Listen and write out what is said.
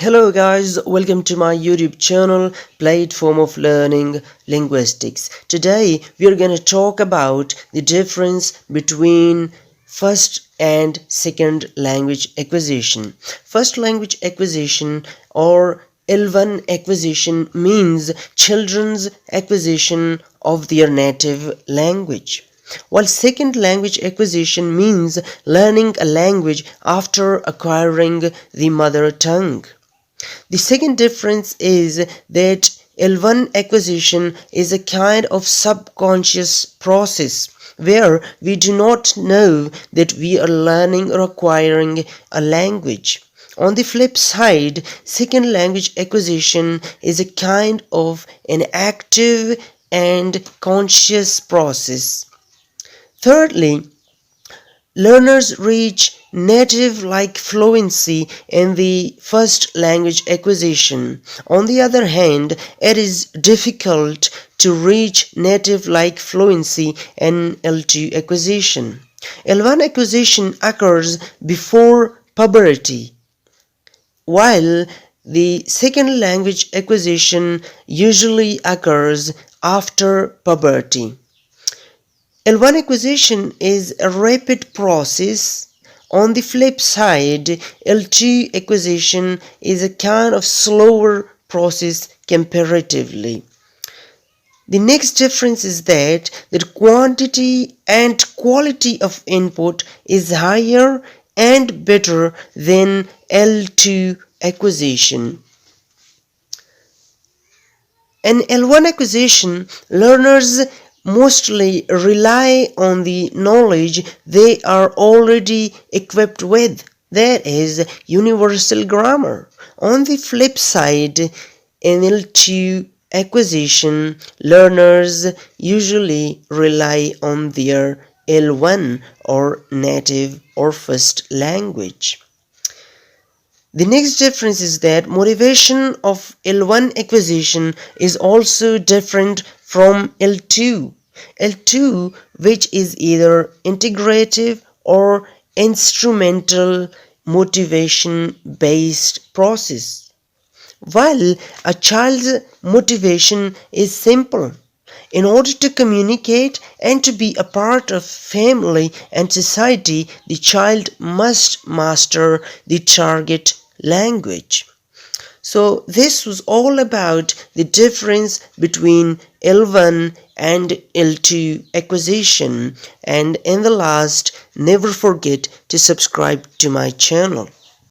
Hello guys, welcome to my YouTube channel, Platform of Learning Linguistics. Today we are going to talk about the difference between first and second language acquisition. First language acquisition or L1 acquisition means children's acquisition of their native language, while second language acquisition means learning a language after acquiring the mother tongue. The second difference is that L1 acquisition is a kind of subconscious process where we do not know that we are learning or acquiring a language. On the flip side, second language acquisition is a kind of an active and conscious process. Thirdly, learners reach native-like fluency in the first language acquisition. On the other hand, it is difficult to reach native-like fluency in L2 acquisition. L1 acquisition occurs before puberty, while the second language acquisition usually occurs after puberty. L1 acquisition is a rapid process. On the flip side, L2 acquisition is a kind of slower process comparatively. The next difference is that the quantity and quality of input is higher and better than L2 acquisition. In L1 acquisition, learners mostly rely on the knowledge they are already equipped with, that is, universal grammar. On the flip side, in L2 acquisition, learners usually rely on their L1 or native or first language. The next difference is that motivation of L1 acquisition is also different from L2. L2, which is either integrative or instrumental motivation based process, while a child's motivation is simple. In order to communicate and to be a part of family and society, the child must master the target language. So this was all about the difference between L1 and L2 acquisition, and in the last, never forget to subscribe to my channel.